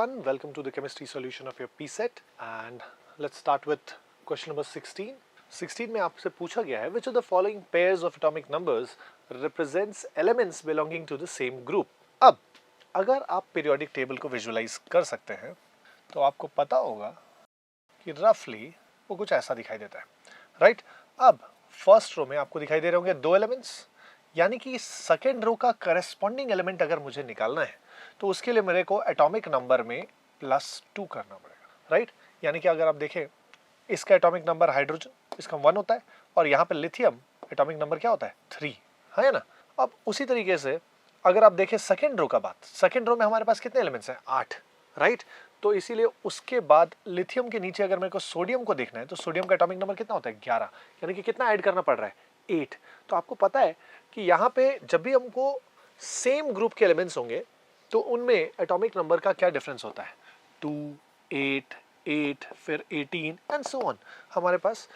everyone, welcome to the chemistry solution of your PSET and let's start with question number 16. 16 में आपसे पूछा गया है which of the following pairs of atomic numbers represents elements belonging to the same group. अब अगर आप periodic table को visualize कर सकते हैं तो आपको पता होगा कि roughly वो कुछ ऐसा दिखाई देता है, right? अब फर्स्ट रो में आपको दिखाई दे रहे होंगे दो एलिमेंट्स, यानी कि सेकेंड रो का करस्पॉन्डिंग एलिमेंट अगर मुझे निकालना है तो उसके लिए मेरे को एटॉमिक नंबर में +2 करना पड़ेगा, राइट? यानी कि अगर आप देखें इसका एटॉमिक नंबर हाइड्रोजन इसका 1 होता है और यहाँ पे लिथियम एटॉमिक नंबर क्या होता है 3, है ना? अब उसी तरीके से अगर आप देखें सेकेंड रो का बात, सेकेंड रो में हमारे पास कितने एलिमेंट्स हैं 8, राइट? तो इसीलिए उसके बाद लिथियम के नीचे अगर मेरे को सोडियम को देखना है तो सोडियम का एटॉमिक नंबर कितना होता है 11, यानी कि कितना ऐड करना पड़ रहा है 8। तो आपको पता है कि यहाँ पे जब भी हमको सेम ग्रुप के एलिमेंट्स होंगे तो उनमें एटॉमिक नंबर का क्या डिफरेंस होता है 2, 8, 8 फिर 18 एंड सो ऑन। हमारे पास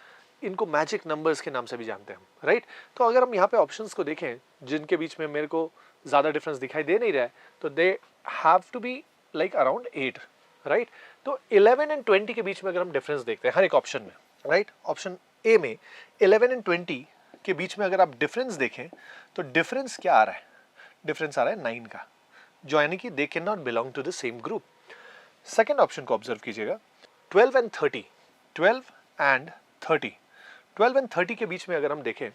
इनको मैजिक नंबर्स के नाम से भी जानते हैं हम, राइट? तो अगर हम यहाँ पे ऑप्शंस को देखें जिनके बीच में मेरे को ज़्यादा डिफरेंस दिखाई दे नहीं रहा है तो they have to be like around 8, right? तो 11 एंड 20 के बीच में अगर हम डिफरेंस देखते हैं हर एक ऑप्शन में, राइट? ऑप्शन ए में 11 एंड 20 के बीच में अगर आप डिफरेंस देखें तो डिफरेंस क्या आ रहा है, डिफरेंस आ रहा है 9 का, जो यानी कि they can not belong to the same group. Second option को ऑब्जर्व कीजिएगा 12 एंड 30, 12 एंड 30, 12 एंड 30 के बीच में अगर हम देखें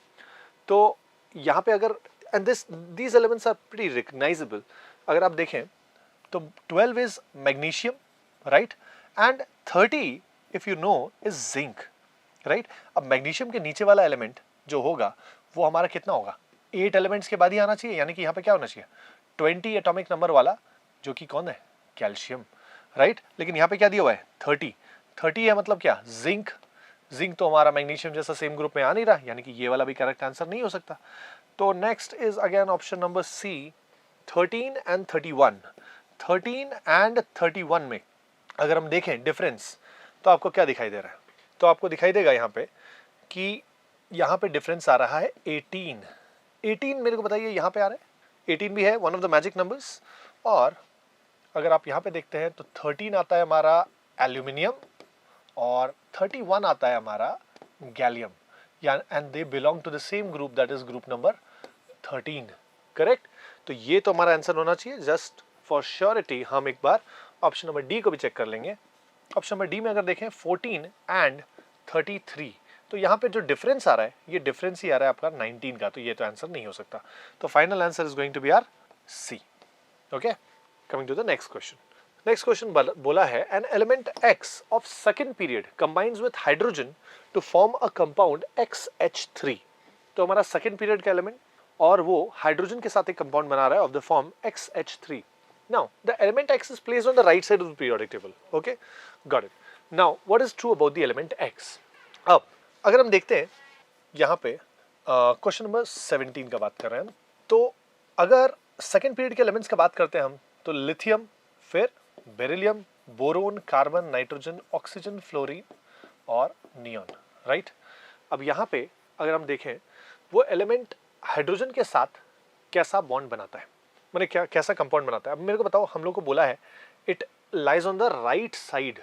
तो यहाँ पे अगर and these elements are pretty recognisable, अगर आप देखें तो 12 is magnesium, right? And 30 if you know is zinc, right? अब मैग्नीशियम के नीचे वाला एलिमेंट जो होगा वो हमारा कितना होगा 8 एलिमेंट्स के बाद ही आना चाहिए, यानी कि यहाँ पे क्या होना चाहिए 20 एटॉमिक नंबर वाला, जो कि कौन है कैल्शियम, राइट? लेकिन यहाँ पे क्या दिया हुआ है 30, 30 है मतलब क्या जिंक, जिंक तो हमारा मैग्नीशियम जैसा सेम ग्रुप में आ नहीं रहा, यानी कि ये वाला भी करेक्ट आंसर नहीं हो सकता। तो next is again option number C 13 and 31, 13 and 31 में अगर हम देखें डिफरेंस तो आपको क्या दिखाई दे रहा है, तो आपको दिखाई देगा यहाँ पे कि यहाँ पे डिफरेंस आ रहा है 18, 18 मेरे को बताइए यहाँ पे आ रहा है 18 भी है one of the magic numbers, और अगर आप यहाँ पे देखते हैं तो 13 आता है हमारा एल्यूमिनियम और 31 आता है हमारा gallium, and they belong to the same group that is group number 13, correct? तो ये तो हमारा आंसर होना चाहिए। जस्ट फॉर श्योरिटी हम एक बार ऑप्शन नंबर डी को भी चेक कर लेंगे। ऑप्शन नंबर डी में अगर देखें 14 एंड 33, तो यहाँ पे जो डिफरेंस आ रहा है ये डिफरेंस ही आ रहा है आपका 19 का, तो ये तो आंसर नहीं हो सकता। तो final answer is going to be R C. Okay, coming to the next question. Next question बोला है an element X of second period combines with hydrogen to form a compound XH3। तो हमारा second period का element और वो hydrogen के साथ एक कंपाउंड बना रहा है of the form XH3। Now, the element X is placed on the right side of the periodic table. Okay, got it. Now, what is true about the element X? अब अगर हम देखते हैं यहाँ पे क्वेश्चन नंबर 17 का बात कर रहे हैं हम, तो अगर सेकेंड पीरियड के एलिमेंट्स का बात करते हैं हम तो लिथियम, फिर beryllium, boron, carbon, nitrogen, oxygen, fluorine और नियॉन, राइट? अब यहाँ पे अगर हम देखें वो एलिमेंट हाइड्रोजन के साथ कैसा बॉन्ड बनाता है, मैंने क्या कैसा कंपाउंड बनाता है। अब मेरे को बताओ, हम लोग को बोला है it lies on the right side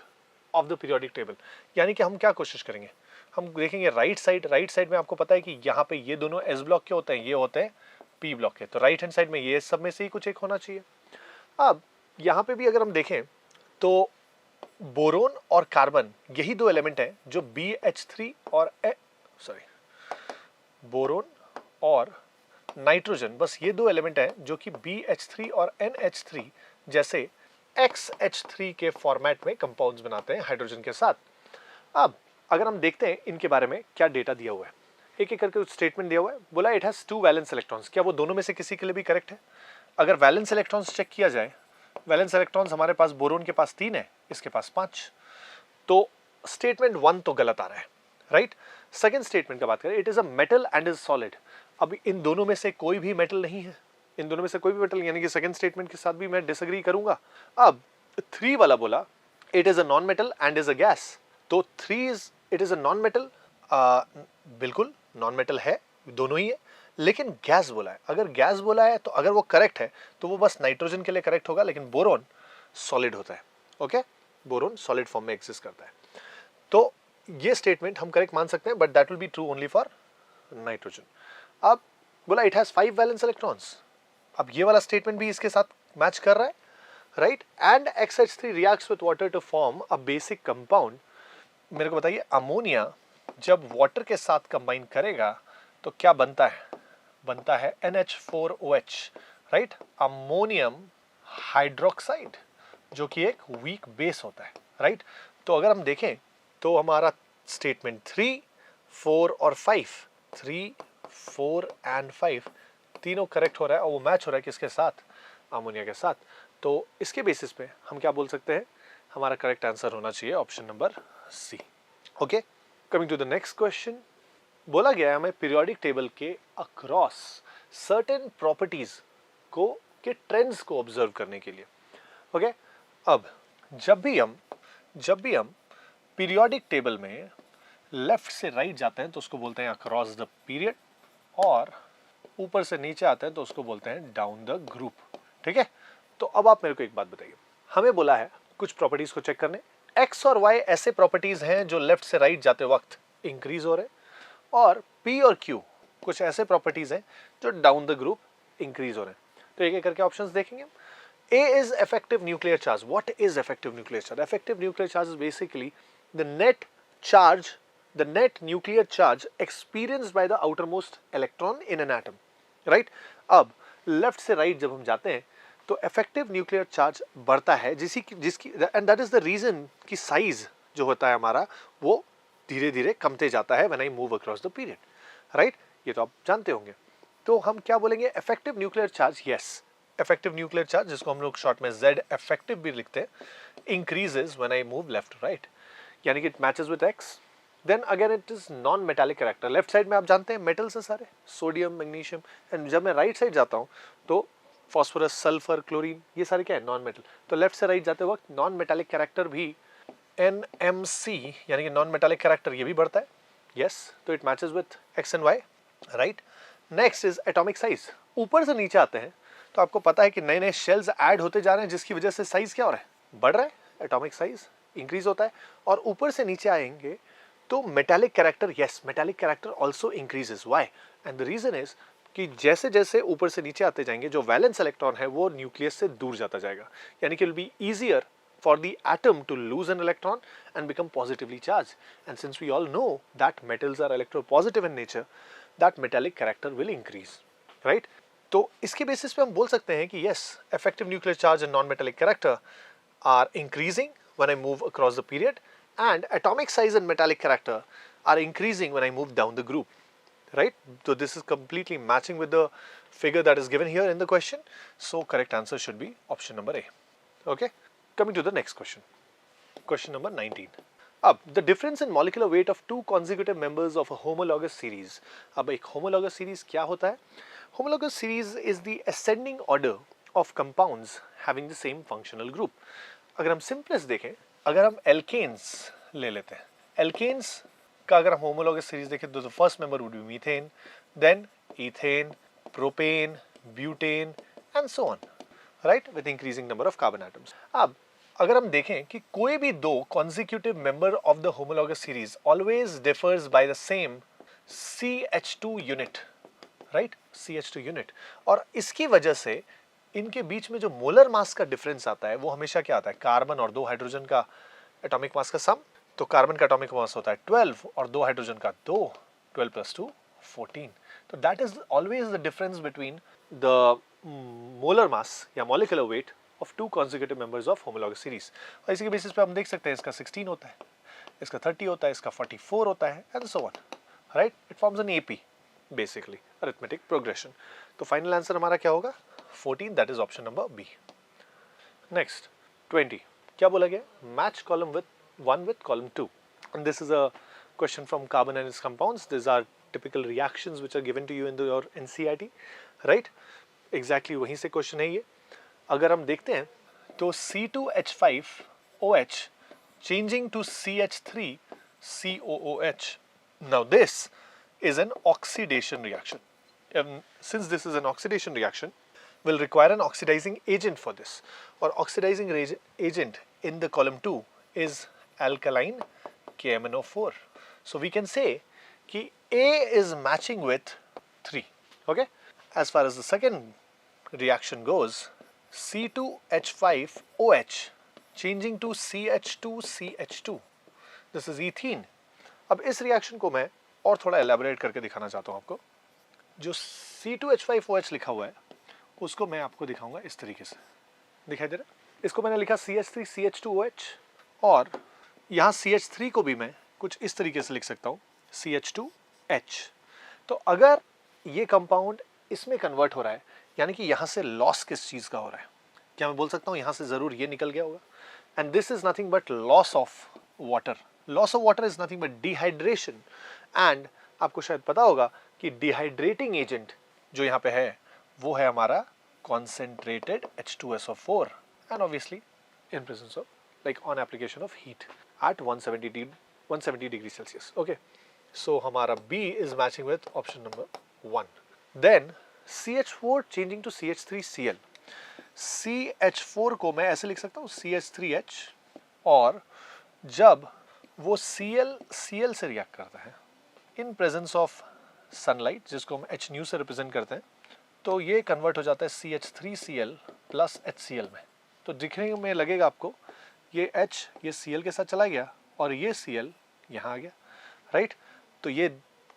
of the periodic table, यानी कि हम क्या कोशिश करेंगे, हम देखेंगे राइट साइड में आपको पता है कि यहाँ पे ये दोनों एस ब्लॉक के होते हैं, ये होते हैं पी ब्लॉक के, तो राइट हैंड साइड में ये सब में से ही कुछ एक होना चाहिए। अब यहाँ पे भी अगर हम देखें तो बोरोन और कार्बन यही दो एलिमेंट हैं जो BH3 और बोरोन और नाइट्रोजन, बस ये दो एलिमेंट हैं जो कि BH3 और NH3 जैसे XH3 के फॉर्मेट में कंपाउंड्स बनाते हैं हाइड्रोजन के साथ। अब अगर हम देखते हैं इनके बारे में क्या डेटा दिया हुआ है, एक एक करके स्टेटमेंट दिया हुआ है। बोला इट हैज 2 वैलेंस इलेक्ट्रॉन्स, क्या वो दोनों में से किसी के लिए भी करेक्ट है? अगर वैलेंस इलेक्ट्रॉन्स चेक किया जाए, वैलेंस इलेक्ट्रॉन्स हमारे पास बोरोन के पास 3 है, इसके पास 5, तो स्टेटमेंट 1 तो गलत आ रहा है, राइट? सेकेंड स्टेटमेंट का बात करें, it is a metal and is solid. अब इन दोनों में से कोई भी मेटल नहीं है, इन दोनों में से कोई भी मेटल, यानी कि सेकंड स्टेटमेंट के साथ भी मैं डिसएग्री करूंगा। अब 3 वाला बोला it is a non metal and is a gas, तो 3 is it is a non metal, बिल्कुल नॉन मेटल है, दोनों ही है, लेकिन गैस बोला है। अगर गैस बोला है तो अगर वो करेक्ट है तो वो बस नाइट्रोजन के लिए करेक्ट होगा, लेकिन बोरोन सॉलिड होता है, ओके, बोरोन सॉलिड फॉर्म में एग्जिस्ट करता है। तो ये स्टेटमेंट हम करेक्ट मान सकते हैं, but that will be true only for nitrogen. अब बोला इट हैज 5 वैलेंस इलेक्ट्रॉन्स, अब ये वाला स्टेटमेंट भी इसके साथ मैच कर रहा है, right. And XH3 reacts with water to form a basic compound. मेरे को बताइए, अमोनिया जब वाटर के साथ कंबाइन करेगा तो क्या बनता है? बनता है NH4OH, राइट, अमोनियम हाइड्रोक्साइड, जो कि एक वीक बेस होता है, राइट। तो अगर हम देखें तो हमारा स्टेटमेंट 3, 4 और 5, 3, 4 एंड 5 तीनों करेक्ट हो रहा है, और वो मैच हो रहा है किसके साथ? अमोनिया के साथ। तो इसके बेसिस पे हम क्या बोल सकते हैं? हमारा करेक्ट आंसर होना चाहिए option number C. Okay, coming to the next question. बोला गया है हमें पीरियोडिक टेबल के अक्रॉस सर्टेन प्रॉपर्टीज को के ट्रेंड्स को ऑब्जर्व करने के लिए। ओके, अब जब भी हम पीरियोडिक टेबल में लेफ्ट से राइट जाते हैं तो उसको बोलते हैं अक्रॉस द पीरियड, और ऊपर से नीचे आते हैं तो उसको बोलते हैं डाउन द ग्रुप। ठीक है, तो अब आप मेरे को एक बात बताइए, हमें बोला है कुछ प्रॉपर्टीज को चेक करने। एक्स और वाई ऐसे प्रॉपर्टीज हैं जो लेफ्ट से राइट जाते वक्त इंक्रीज हो रहे हैं, और पी और क्यू कुछ ऐसे प्रॉपर्टीज हैं जो डाउन द ग्रुप इंक्रीज हो रहे हैं। तो एक एक करके ऑप्शंस देखेंगे। A is effective nuclear charge. What is effective nuclear charge? Effective nuclear charge is basically the net charge, the net nuclear charge experienced by the outermost electron in an atom. Right? अब left से right जब हम जाते हैं तो effective nuclear charge बढ़ता है, जिसकी and that is the reason कि साइज जो होता है हमारा वो धीरे धीरे कमते जाता है when I move across the period, right. ये तो आप जानते होंगे। तो हम क्या बोलेंगे? Effective nuclear charge, yes, effective nuclear charge, जिसको हम लोग शॉर्ट में Z इफेक्टिव भी लिखते हैं, increases when I move left right, यानी कि it matches with X. Then again it is non metallic character. Left side में आप जानते हैं मेटल्स हैं सारे, सोडियम, मैग्नीशियम, एंड जब मैं राइट साइड जाता हूँ तो फॉस्फोरस, सल्फर, क्लोरीन, ये सारे क्या है? Non metal. तो लेफ्ट से राइट जाते वक्त नॉन मेटालिक कैरेक्टर भी NMC यानी कि नॉन मेटालिक कैरेक्टर ये भी बढ़ता है, यस। तो it matches with X and Y, right. Next is atomic size. ऊपर से नीचे आते हैं तो आपको पता है कि नए नए शेल्स ऐड होते जा रहे हैं, जिसकी वजह से साइज क्या हो रहा है? बढ़ रहा है, एटॉमिक साइज इंक्रीज होता है। और ऊपर से नीचे आएंगे तो metallic character, yes, metallic character also increases. Why? And the reason is कि जैसे जैसे ऊपर से नीचे आते जाएंगे जो वैलेंस इलेक्ट्रॉन है वो न्यूक्लियस से दूर जाता जाएगा, यानी कि it will be easier for the atom to lose an electron and become positively charged. And since we all know that metals are electropositive in nature, that metallic character will increase, right? तो इसके basis पे हम बोल सकते हैं कि yes, effective nuclear charge and non-metallic character are increasing when I move across the period, and atomic size and metallic character are increasing when I move down the group, right? So this is completely matching with the figure that is given here in the question. So correct answer should be option number A. Okay? Coming to the next question. Question number 19. अब the difference in molecular weight of two consecutive members of a homologous series. अब एक homologous series क्या होता है? Homologous series is the ascending order of compounds having the same functional group. अगर हम simplest देखें, अगर हम alkanes ले लेते हैं, alkanes का अगर हम homologous series देखें तो the first member would be methane, then ethane, propane, butane and so on, right? With increasing number of carbon atoms. अब अगर हम देखें कि कोई भी दो consecutive member of the homologous series always differs by the same CH2 unit, right? CH2 unit, और इसकी वजह से इनके बीच में जो मोलर मास का डिफरेंस आता है वो हमेशा क्या आता है? कार्बन और दो हाइड्रोजन का एटॉमिक मास का सम। तो कार्बन का एटॉमिक मास होता है 12 और दो हाइड्रोजन का 2, 12 प्लस 2 14। तो that is always the difference between the molar mass या molecular weight of two consecutive members of homologous series. और इसी के बेसिस पे हम देख सकते हैं इसका 16 होता है, इसका 30 होता है, इसका 44 होता है, and so on, right? It forms an AP, basically arithmetic progression. तो फाइनल आंसर हमारा क्या होगा? 14, that is option number B. Next 20. क्या बोला गया? Match column with 1 with column 2. And this is a question from carbon and its compounds. These are typical reactions which are given to you in your NCERT, right? Exactly वहीं से question है ये। अगर हम देखते हैं तो C2H5OH changing to CH3COOH. Now this is an oxidation reaction. Since this is an oxidation reaction, will require an oxidizing agent for this. Or oxidizing agent in the column 2 is alkaline KMnO4. So we can say कि A is matching with 3. Okay. As far as the second reaction goes, C2H5OH changing to CH2CH2. This is ethene. अब इस reaction को मैं और थोड़ा elaborate करके दिखाना चाहता हूँ आपको. जो C2H5OH लिखा हुआ है उसको मैं आपको दिखाऊंगा इस तरीके से. दिखाई दे रहा है? इसको मैंने लिखा CH3CH2OH और यहाँ CH3 को भी मैं कुछ इस तरीके से लिख सकता हूँ CH2H. तो अगर ये कंपाउंड इसमें कन्वर्ट हो रहा है यानी कि यहाँ से लॉस किस चीज़ का हो रहा है? क्या मैं बोल सकता हूँ यहाँ से ज़रूर ये निकल गया होगा? And this is nothing but loss of water. Loss of water is nothing but dehydration. And आपको शायद पता होगा कि डिहाइड्रेटिंग एजेंट जो यहाँ पे है वो है हमारा concentrated H2SO4 and obviously in presence of like on application of heat at 170 degrees Celsius. Okay, so हमारा B is matching with option number 1. Then CH4 changing to CH3Cl. CH4 को मैं ऐसे लिख सकता हूँ CH3H और जब वो Cl से रिएक्ट करता है in presence of sunlight जिसको हम H nu से रिप्रेजेंट करते हैं तो ये कन्वर्ट हो जाता है CH3Cl प्लस HCl में. तो दिखने में लगेगा आपको ये H ये Cl के साथ चला गया और ये Cl यहाँ आ गया. राइट. तो ये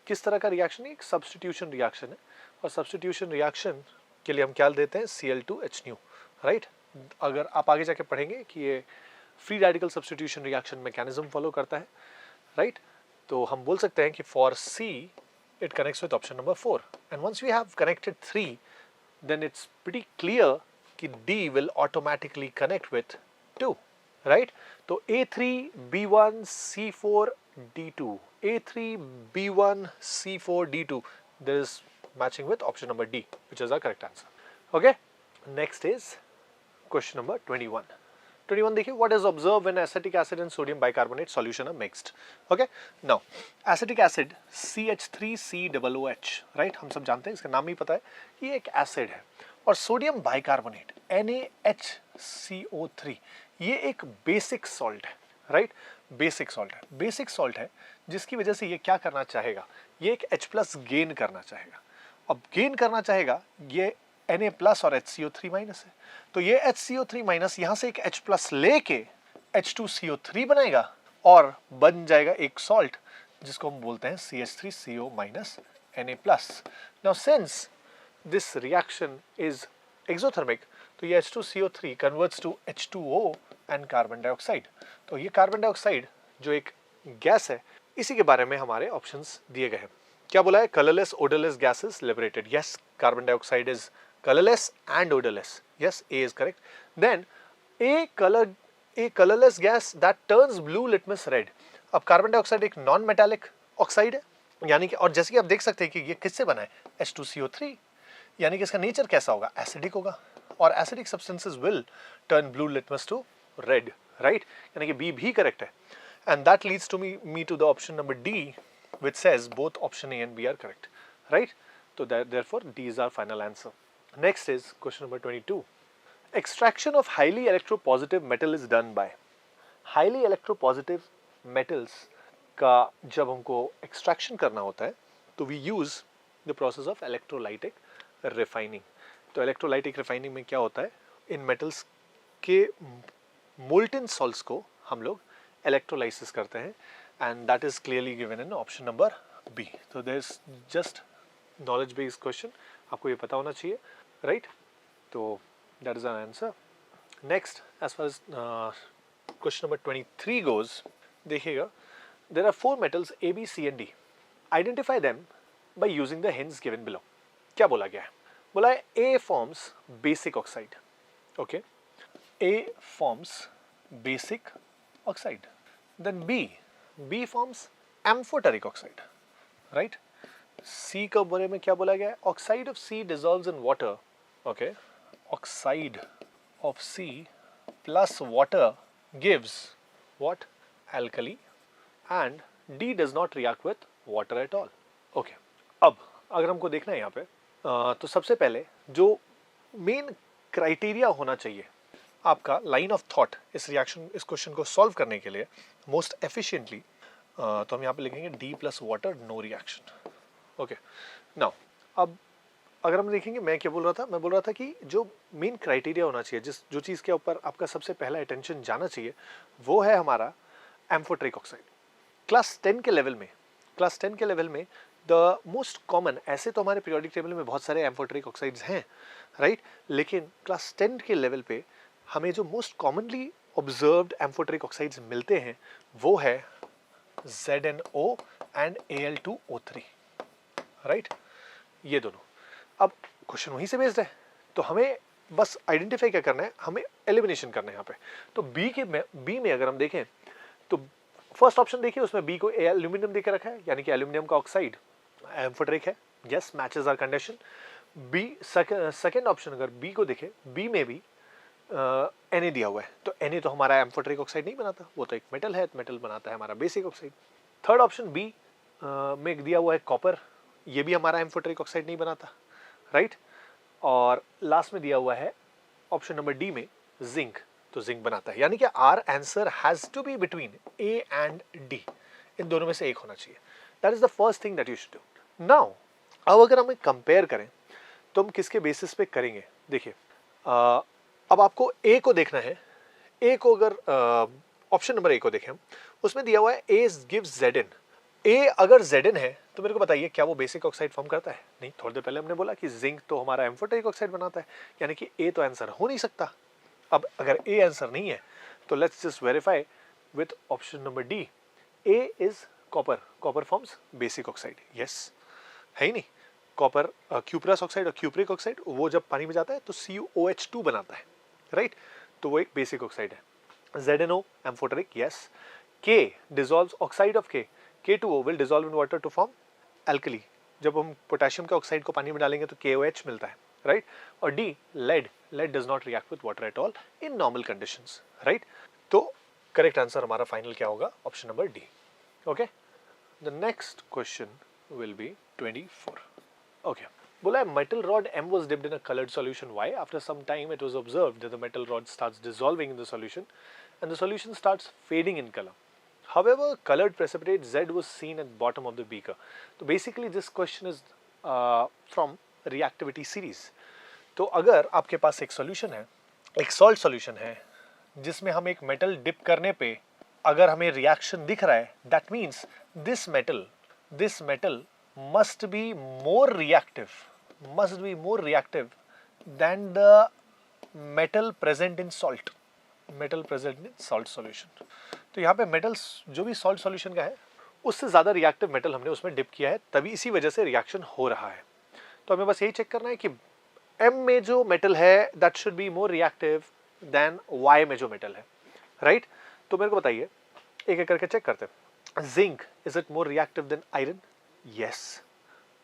किस तरह का रिएक्शन है? एक सब्स्टिट्यूशन रिएक्शन है और सब्स्टिट्यूशन रिएक्शन के लिए हम क्या देते हैं Cl2H nu. राइट. अगर आप आगे जाके पढ़ेंगे कि ये free radical substitution reaction mechanism follow करता है. राइट. तो हम बोल सकते हैं कि for C it connects with option number 4. And once we have connected 3, then it's pretty clear कि D will automatically connect with 2, right? तो A3B1C4D2, A3B1C4D2, there is matching with option number D, which is our correct answer. Okay? Next is question number 21. 21 देखिए, what is observed when acetic acid and sodium bicarbonate solution are mixed. Okay, now acetic acid CH3COOH, right? हम सब जानते हैं, इसका नाम ही पता है कि ये एक एसिड है. और सोडियम बाइकार्बोनेट NaHCO3 ये एक बेसिक सॉल्ट है. राइट. बेसिक सॉल्ट है. बेसिक सॉल्ट है जिसकी वजह से ये क्या करना चाहेगा? ये एक H+ गेन करना चाहेगा. अब गेन करना चाहेगा, ये Na+ और HCO3- है. तो ये HCO3- यहाँ से एक H+ लेके H2CO3 बनाएगा और बन जाएगा एक सॉल्ट जिसको हम बोलते हैं CH3CO- Na+. Now since this reaction is exothermic, तो ये H2CO3 converts to H2O and carbon dioxide. तो ये कार्बन डाइऑक्साइड जो एक गैस है इसी के बारे में हमारे ऑप्शंस दिए गए हैं. क्या बोला है? Colourless odourless gases liberated. Yes, carbon dioxide is colorless and odorless. Yes, A is correct. Then a colorless gas that turns blue litmus red. अब कार्बन डाइऑक्साइड एक नॉन मेटालिक ऑक्साइड है यानी कि, और जैसे कि आप देख सकते हैं कि ये किससे बना है H2CO3 यानी कि इसका नेचर कैसा होगा? एसिडिक होगा और acidic substances will turn blue litmus to red. Right. यानी कि बी भी करेक्ट है. And that leads to me to the option number D which says both option A and B are correct. Right. So therefore D is our final answer. Next is question number 22. Extraction of highly electropositive metal is done by. Highly electropositive metals का जब हमको extraction करना होता है तो we use the process of electrolytic refining. तो electrolytic refining में क्या होता है? इन metals के molten salts को हम लोग electrolysis करते हैं and that is clearly given in option number B. So there is just knowledge based question. आपको ये पता होना चाहिए. Right? So that is our answer. Next, as far as question number 23 goes, देखिएगा, there are 4 metals A, B, C and D. Identify them by using the hints given below. क्या बोला गया है? बोला है A forms basic oxide. Okay. A forms basic oxide. Then B forms amphoteric oxide. Right? C का बारे में क्या बोला गया है? Oxide of C dissolves in water. Okay, oxide of C plus water gives what? Alkali, and D does not react with water at all. Okay, अब अगर हमको देखना है यहाँ पे तो सबसे पहले जो मेन क्राइटेरिया होना चाहिए आपका लाइन ऑफ थॉट इस क्वेश्चन को सॉल्व करने के लिए मोस्ट एफिशिएंटली, तो हम यहाँ पे लिखेंगे D plus water no reaction. Okay, now अब अगर हम देखेंगे, मैं क्या बोल रहा था, मैं बोल रहा था कि जो मेन क्राइटेरिया होना चाहिए, जो चीज़ के ऊपर आपका सबसे पहला अटेंशन जाना चाहिए, वो है हमारा एम्फोटेरिक ऑक्साइड। क्लास 10 के लेवल में द मोस्ट कॉमन, ऐसे तो हमारे पीरियोडिक टेबल में बहुत सारे एम्फोटेरिक ऑक्साइड्स हैं, राइट, लेकिन क्लास 10 के लेवल पे हमें जो most commonly observed amphoteric oxides मिलते हैं वो है ZnO एंड Al2O3, राइट, ये दोनों। अब क्वेश्चन वहीं से बेस्ड है, तो हमें बस आइडेंटिफाई क्या करना है, हमें एलिमिनेशन करना है यहाँ पे। तो बी में अगर हम देखें तो फर्स्ट ऑप्शन देखिए, उसमें बी को एल्यूमिनियम देकर रखा है, यानी कि एल्यूमिनियम का ऑक्साइड एम्फोटेरिक है। Yes, matches our condition. B second option अगर बी को देखें, बी में भी Na दिया हुआ है, तो Na तो हमारा एम्फोटेरिक ऑक्साइड नहीं बनाता, वो तो एक मेटल है, मेटल बनाता है हमारा basic oxide. Third option B में दिया हुआ है कॉपर, ये भी हमारा एम्फोटेरिक ऑक्साइड नहीं बनाता, राइट। और लास्ट में दिया हुआ है ऑप्शन नंबर डी में जिंक, तो जिंक बनाता है, यानी कि our answer has to be between A and D, इन दोनों में से एक होना चाहिए। That is the first thing that you should do. Now अब अगर हमें कंपेयर करें तो हम किसके बेसिस पे करेंगे, देखिए अब आपको ए को देखना है। ए को अगर ऑप्शन नंबर ए को देखें हम, उसमें दिया हुआ है ए गिव्स Zn। ए अगर Zn है तो मेरे को बताइए क्या वो बेसिक ऑक्साइड फॉर्म करता है? नहीं, थोड़ी देर पहले हमने बोला कि जिंक तो हमारा एम्फोटेरिक ऑक्साइड बनाता है, यानी कि ए तो आंसर हो नहीं सकता। अब अगर ए आंसर नहीं है तो let's just verify with option number D, A is copper, copper forms basic oxide. Yes, है ही नहीं, कॉपर क्यूप्रस ऑक्साइड और क्यूप्रिक ऑक्साइड वो जब पानी में जाता है तो CuOH2 बनाता है, राइट, तो वो एक बेसिक ऑक्साइड है। ZnO amphoteric, yes. K dissolves oxide of K, K2O will dissolve in water to form alkali। जब हम पोटेशियम के ऑक्साइड को पानी में डालेंगे तो KOH मिलता है, राइट। और D lead does not react with water at all in normal conditions, right. तो करेक्ट आंसर हमारा फाइनल क्या होगा? Option number D. Okay, the next question will be 24। Okay, बोला है metal rod M was dipped in a colored solution Y. After some time it was observed that the metal rod starts dissolving in the solution and the solution starts fading in color. However, colored precipitate Z was seen at bottom of the beaker. So basically this question is from reactivity series. तो अगर आपके पास एक solution है, एक salt solution है, जिसमें हम एक मेटल डिप करने पे अगर हमें रिएक्शन दिख रहा है, that means this metal must be more reactive than the metal present in salt solution। तो यहाँ पे मेटल्स जो भी सॉल्ट सॉल्यूशन का है उससे ज़्यादा रिएक्टिव मेटल हमने उसमें डिप किया है, तभी इसी वजह से रिएक्शन हो रहा है। तो हमें बस यही चेक करना है कि M में जो मेटल है that should be more reactive than Y में जो मेटल है, राइट। तो मेरे को बताइए, एक एक करके चेक करते हैं। Zinc, is it more reactive than iron? Yes.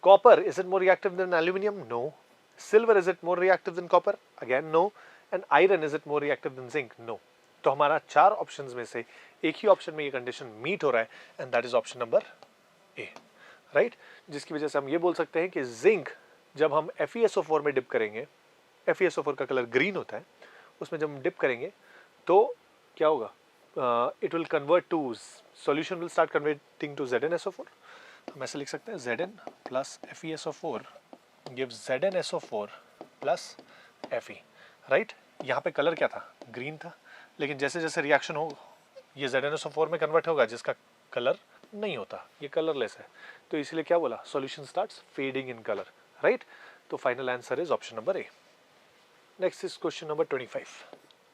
Copper, is it more reactive than aluminum? No. Silver, is it more reactive than copper? Again, no. And iron, is it more reactive than zinc? No. तो हमारा 4 options में से एक ही option में ये condition meet हो रहा है, and that is option number A, right. जिसकी वजह से हम ये बोल सकते हैं कि जिंक जब हम FeSO4 में डिप करेंगे, FeSO4 का कलर ग्रीन होता है, उसमें जब हम डिप करेंगे तो क्या होगा? It will convert to, solution will start converting to ZnSO4। हम ऐसे लिख सकते हैं Zn plus FeSO4 gives ZnSO4 plus Fe, right. यहाँ पे कलर क्या था? ग्रीन था, लेकिन जैसे जैसे रिएक्शन हो ये ZnSO4 में कन्वर्ट होगा जिसका कलर नहीं होता, ये कलरलेस है, तो इसलिए क्या बोला? Solution starts fading in colour, right. तो final answer is option number A. Next is question number 25।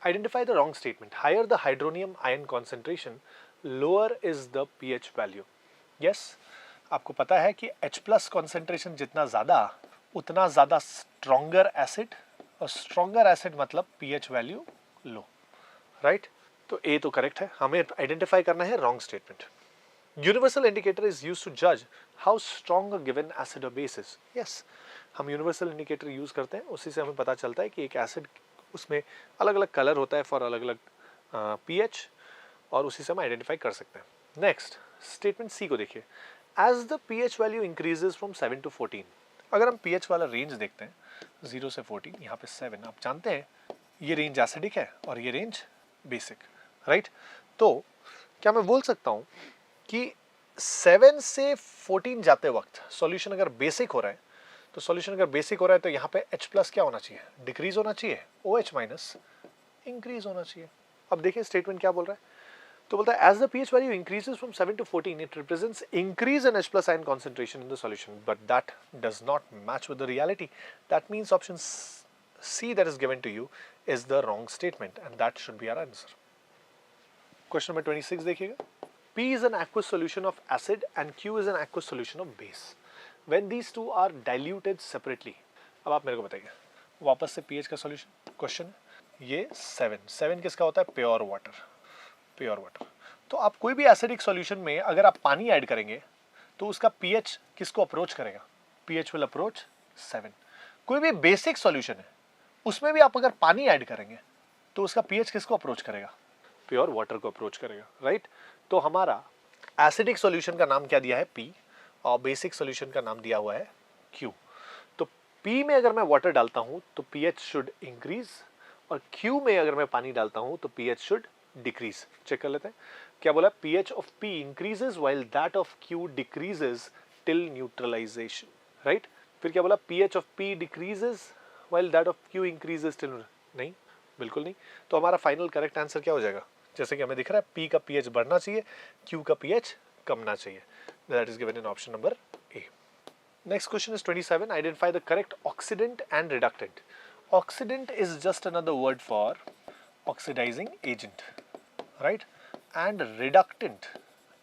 Identify the wrong statement. Higher the hydronium ion concentration, lower is the pH value. Yes, आपको पता है कि H+ concentration जितना ज़्यादा उतना ज़्यादा stronger acid, और स्ट्रॉन्गर एसिड मतलब pH वैल्यू लो, राइट। तो ए तो करेक्ट है, हमें आइडेंटिफाई करना है wrong statement. Universal indicator is used to जज how strong a given acid और बेस इज। यस, हम यूनिवर्सल इंडिकेटर यूज करते हैं, उसी से हमें पता चलता है कि एक एसिड, उसमें अलग अलग कलर होता है फॉर अलग अलग pH, और उसी से हम आइडेंटिफाई कर सकते हैं। नेक्स्ट स्टेटमेंट सी को देखिए। As the pH value increases from 7 to 14, अगर हम pH वाला रेंज देखते हैं 0 से 14, यहाँ पे 7, आप जानते हैं ये रेंज एसिडिक है और ये रेंज बेसिक, राइट। तो क्या मैं बोल सकता हूँ कि 7 से 14 जाते वक्त सॉल्यूशन अगर बेसिक हो रहा है, तो सॉल्यूशन अगर बेसिक हो रहा है तो यहाँ पे H प्लस क्या होना चाहिए, डिक्रीज होना चाहिए, OH माइनस इंक्रीज होना चाहिए। अब देखिए स्टेटमेंट क्या बोल रहा है, तो बोलता है as the pH value increases from 7 to 14 it represents increase in H plus ion concentration in the solution, but that does not match with the reality. That means option C that is given to you is the wrong statement and that should be our answer. Question number 26 देखिएगा, P is an aqueous solution of acid and Q is an aqueous solution of base. When these two are diluted separately, अब आप मेरे को बताइए, वापस से pH का solution question है, ये 7 किसका होता है, प्योर वाटर, प्योर वाटर। तो आप कोई भी एसिडिक सॉल्यूशन में अगर आप पानी ऐड करेंगे तो उसका pH किसको अप्रोच करेगा, pH विल अप्रोच 7। कोई भी बेसिक सॉल्यूशन है उसमें भी आप अगर पानी ऐड करेंगे तो उसका pH किसको अप्रोच करेगा, प्योर वाटर को अप्रोच करेगा, राइट। तो हमारा एसिडिक सॉल्यूशन का नाम क्या दिया है, P, और बेसिक सॉल्यूशन का नाम दिया हुआ है Q। तो P में अगर मैं वाटर डालता हूं तो pH शुड इंक्रीज, और Q में अगर मैं पानी डालता हूं तो pH शुड डिक्रीज। चेक कर लेते हैं क्या बोला, pH of P increases while that of Q decreases till neutralisation, right. फिर क्या बोला, pH of P decreases while that of Q increases till, नहीं, बिल्कुल नहीं। तो हमारा फाइनल करेक्ट आंसर क्या हो जाएगा, जैसे कि हमें दिख रहा है P का pH बढ़ना चाहिए, Q का pH कमना चाहिए। That is given in option number A। Next question is 27, identify the correct oxidant and reductant. Oxidant is just another word for oxidising agent, right, and reductant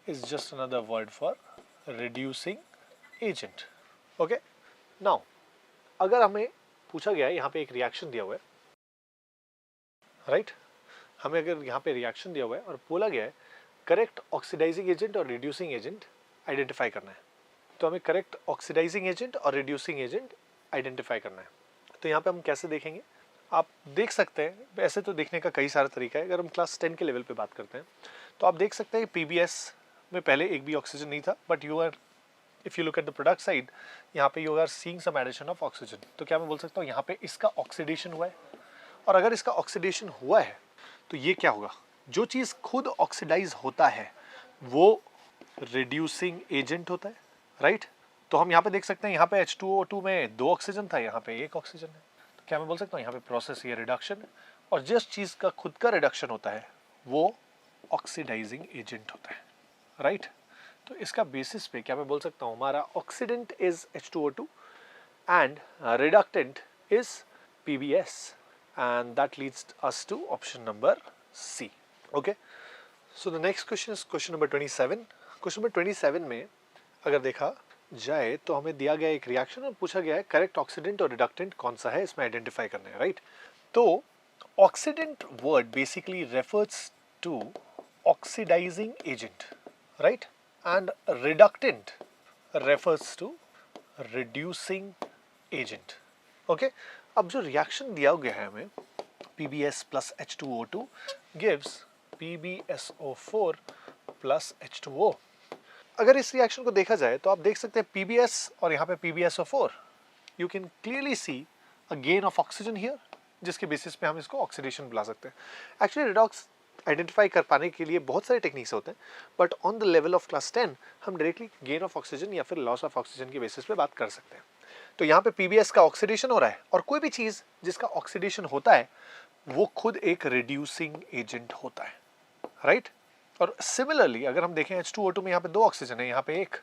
is just another word for reducing agent. Okay, now अगर हमें पूछा गया है, यहाँ पे एक reaction दिया हुआ है, राइट, हमें अगर यहाँ पे रिएक्शन दिया हुआ है और बोला गया है करेक्ट ऑक्सीडाइजिंग एजेंट और रिड्यूसिंग एजेंट आइडेंटिफाई करना है, तो हमें करेक्ट ऑक्सीडाइजिंग एजेंट और रिड्यूसिंग एजेंट आइडेंटिफाई करना है। तो यहाँ पे हम कैसे देखेंगे, आप देख सकते हैं, ऐसे तो देखने का कई सारा तरीका है। अगर हम क्लास 10 के लेवल पे बात करते हैं तो आप देख सकते हैं PBS में पहले एक भी ऑक्सीजन नहीं था, but you are, if you look at the product side, यहाँ पे you are seeing some addition of oxygen. तो क्या मैं बोल सकता हूँ यहाँ पे इसका ऑक्सीडेशन हुआ है, और अगर इसका ऑक्सीडेशन हुआ है तो ये क्या होगा, जो चीज़ खुद ऑक्सीडाइज होता है वो रिड्यूसिंग एजेंट होता है, राइट। तो हम यहाँ पे देख सकते हैं, यहाँ पे H2O2 में 2 ऑक्सीजन था, यहाँ पे 1 ऑक्सीजन है। तो क्या मैं बोल सकता हूँ यहाँ पे प्रोसेस ये रिडक्शन है, और जिस चीज़ का खुद का रिडक्शन होता है वो ऑक्सीडाइजिंग एजेंट होता है, राइट। तो इसका बेसिस पे क्या मैं बोल सकता हूँ, हमारा oxidant is H2O2 and reductant is PBS, and that leads us to option number C. Okay, so the next question is question number 27. Question number 27 में अगर देखा जाए तो हमें दिया गया एक रिएक्शन और पूछा गया है करेक्ट ऑक्सीडेंट और रिडक्टेंट कौन सा है, इसमें आइडेंटिफाई करना है, राइट। तो oxidant word basically refers to oxidising agent, right, and reductant refers to reducing agent. Okay, अब जो रिएक्शन दिया गया है हमें PBS plus H2O2 gives PbSO4 plus H2O। अगर इस रिएक्शन को देखा जाए तो आप देख सकते हैं PBS और यहाँ पे PbSO4, you can clearly see a gain of oxygen here, जिसके बेसिस पे हम इसको ऑक्सीडेशन बुला सकते हैं। एक्चुअली रिडॉक्स आइडेंटिफाई कर पाने के लिए बहुत सारे टेक्निक्स होते हैं, but on the level of class 10 हम डायरेक्टली गेन ऑफ ऑक्सीजन या फिर लॉस ऑफ ऑक्सीजन के बेसिस पे बात कर सकते हैं। तो यहाँ पे PBS का ऑक्सीडेशन हो रहा है, और कोई भी चीज़ जिसका ऑक्सीडेशन होता है वो खुद एक रिड्यूसिंग एजेंट होता है, राइट। और सिमिलरली अगर हम देखें H2O2 में यहाँ पे 2 ऑक्सीजन है, यहाँ पे 1,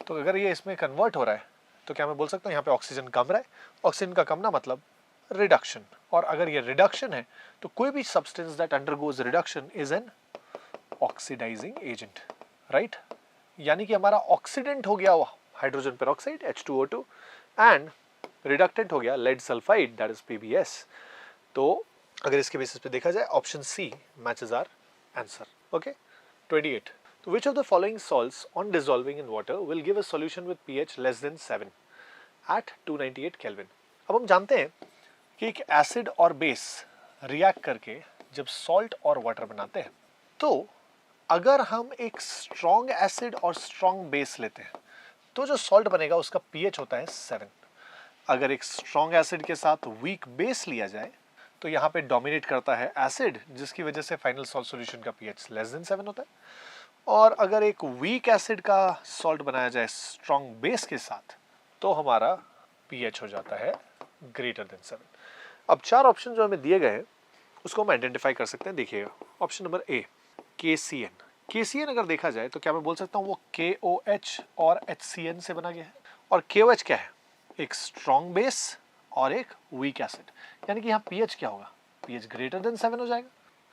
तो अगर ये इसमें कन्वर्ट हो रहा है तो क्या मैं बोल सकता हूँ यहाँ पे ऑक्सीजन कम रहा है, ऑक्सीजन का कमना मतलब रिडक्शन। और अगर ये रिडक्शन है तो कोई भी substance that undergoes reduction is an oxidising agent, right. यानी कि हमारा ऑक्सीडेंट हो गया hydrogen peroxide H2O2 and reductant हो गया lead sulphide that is PBS। तो अगर इसके बेसिस पे देखा जाए option C matches our answer. Okay, 28, तो which of the following salts on dissolving in water will give a solution with pH less than 7 at 298 Kelvin। अब हम जानते हैं कि एक एसिड और बेस रिएक्ट करके जब सॉल्ट और वाटर बनाते हैं, तो अगर हम एक स्ट्रॉन्ग एसिड और स्ट्रॉन्ग बेस लेते हैं तो जो सॉल्ट बनेगा उसका pH होता है 7। अगर एक स्ट्रॉन्ग एसिड के साथ वीक बेस लिया जाए तो यहाँ पे डोमिनेट करता है एसिड, जिसकी वजह से फाइनल सॉल्ट सॉल्यूशन का pH लेस देन 7 होता है। और अगर एक वीक एसिड का सॉल्ट बनाया जाए स्ट्रॉन्ग बेस के साथ तो हमारा pH हो जाता है ग्रेटर देन 7। अब 4 ऑप्शन जो हमें दिए गए हैं उसको हम आइडेंटिफाई कर सकते हैं। देखिएगा, ऑप्शन नंबर ए KCN। KCN अगर देखा जाए तो क्या मैं बोल सकता हूँ वो KOH और HCN से बना गया है। और KOH क्या है? एक स्ट्रॉन्ग बेस और एक वीक एसिड, यानी कि यहाँ pH क्या होगा? pH ग्रेटर देन 7 हो जाएगा।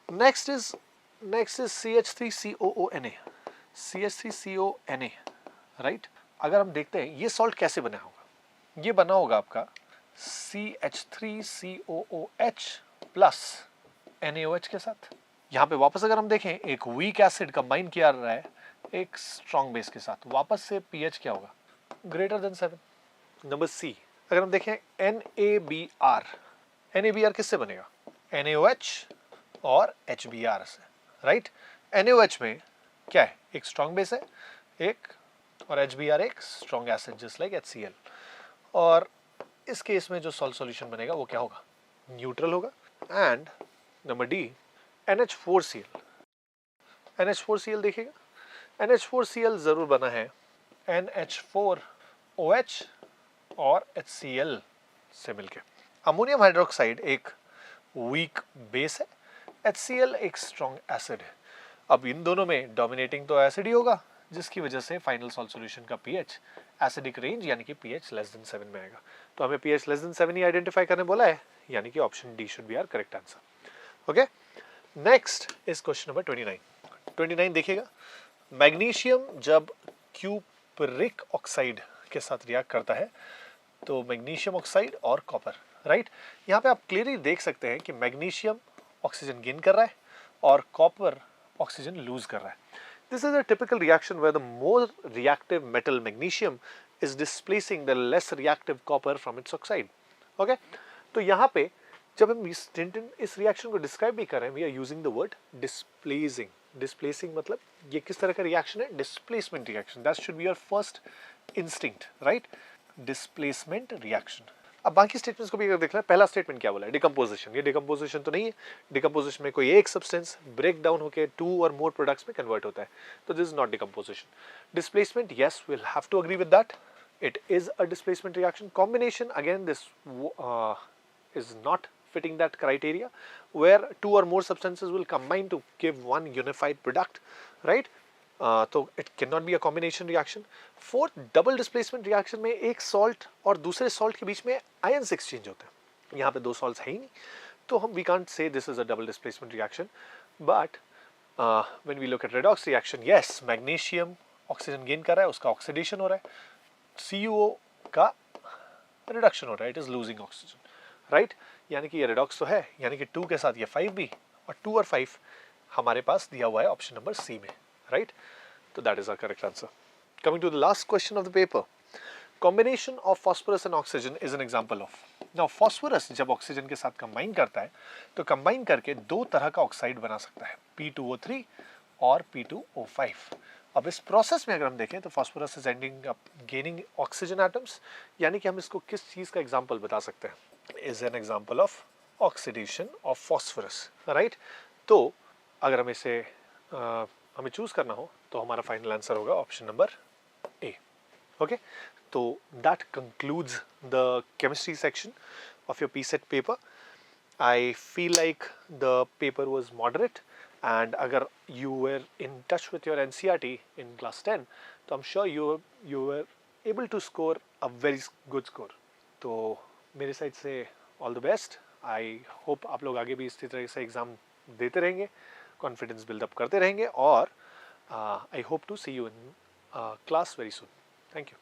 Next is CH3COONA। CH3CONA, right. अगर हम देखते हैं ये सॉल्ट कैसे बना होगा, ये बना होगा आपका CH3COOH प्लस NaOH के साथ। यहाँ पे वापस अगर हम देखें एक वीक एसिड कंबाइन किया रहा है एक स्ट्रॉन्ग बेस के साथ, वापस से pH क्या होगा? Greater than 7। नंबर सी, अगर हम देखें NaBr। NaBr किससे बनेगा? NaOH और HBr से, राइट। NaOH में क्या है? एक स्ट्रॉन्ग बेस है एक, और HBr एक strong acid just like HCl। और इस केस में जो सॉल्ट सॉल्यूशन बनेगा वो क्या होगा? न्यूट्रल होगा। And number D NH4Cl। NH4Cl देखिएगा, NH4Cl जरूर बना है NH4OH और HCl से मिलके। अमोनियम हाइड्रोक्साइड एक वीक बेस है, HCl एक स्ट्रॉन्ग एसिड है। अब इन दोनों में डोमिनेटिंग तो एसिड ही होगा, जिसकी वजह से फाइनल सॉल्ट सॉल्यूशन का pH एसिडिक रेंज यानी कि pH लेस देन 7 में आएगा। तो हमें pH लेस देन 7 ही आइडेंटिफाई करने बोला है, यानी कि option D should be our correct answer. Okay, next is question number 29। 29 देखिएगा, मैग्नीशियम जब क्यूपरिक ऑक्साइड के साथ रिएक्ट करता है तो मैग्नीशियम ऑक्साइड और कॉपर, राइट। यहाँ पे आप क्लियरली देख सकते हैं कि मैग्नीशियम ऑक्सीजन गेन कर रहा है और कॉपर ऑक्सीजन लूज कर रहा है। This is a typical reaction where the more reactive metal magnesium is displacing the less reactive copper from its oxide. Okay, तो यहाँ पे जब हम इस रिएक्शन को डिस्क्राइब भी कर रहे हैं, we are using the word displacing. Displacing मतलब ये किस तरह का रिएक्शन है? Displacement reaction. That should be your first instinct, right. Displacement reaction. अब बाकी स्टेटमेंट्स को भी अगर देख लें, पहला स्टेटमेंट क्या बोला है? डिकम्पोजिशन। ये डिकम्पोजिशन तो नहीं है। डिकम्पोजिशन में कोई एक सब्सटेंस ब्रेक डाउन होकर 2 और मोर प्रोडक्ट्स में कन्वर्ट होता है, तो this is not decomposition. Displacement, yes, we will have to agree with that, it is a displacement reaction. Combination, again this is not fitting that criteria, where 2 or more substances will combine to give one unified product, right? So it cannot be a combination reaction. Fourth, double displacement reaction में एक salt और दूसरे salt के बीच में ions exchange होते हैं। यहाँ पे 2 salts है ही नहीं, तो हम we can't say this is a double displacement reaction. But when we look at redox reaction, yes, magnesium oxygen gain कर रहा है, उसका oxidation हो रहा है, CuO का reduction हो रहा है, it is losing oxygen, right. यानी कि ये रिडॉक्स तो है, यानी कि 2 के साथ ये 5 भी, और 2 और 5 हमारे पास दिया हुआ है ऑप्शन नंबर सी में, राइट। तो that is our correct answer. Coming to the last question of the paper, combination of phosphorus and oxygen is an example of. Now phosphorus जब ऑक्सीजन के साथ कंबाइन करता है तो कंबाइन करके 2 तरह का ऑक्साइड बना सकता है, P2O3 और P2O5। अब इस प्रोसेस में अगर हम देखें तो phosphorus is ending up gaining oxygen atoms, यानी कि हम इसको किस चीज का एग्जांपल बता सकते हैं? Is an example of oxidation of phosphorus, right. तो अगर हम इसे हमें चूज करना हो तो हमारा फाइनल आंसर होगा ऑप्शन नंबर ए। ओके, तो that concludes the chemistry section of your PCET paper. I feel like the paper was moderate, and अगर you were in touch with your NCERT in class 10, तो I'm sure you were able to score a very good score. तो मेरे side से all the best. I hope आप लोग आगे भी इसी तरह से एग्ज़ाम देते रहेंगे, कॉन्फिडेंस बिल्डअप करते रहेंगे, और I hope to see you in class very soon. Thank you.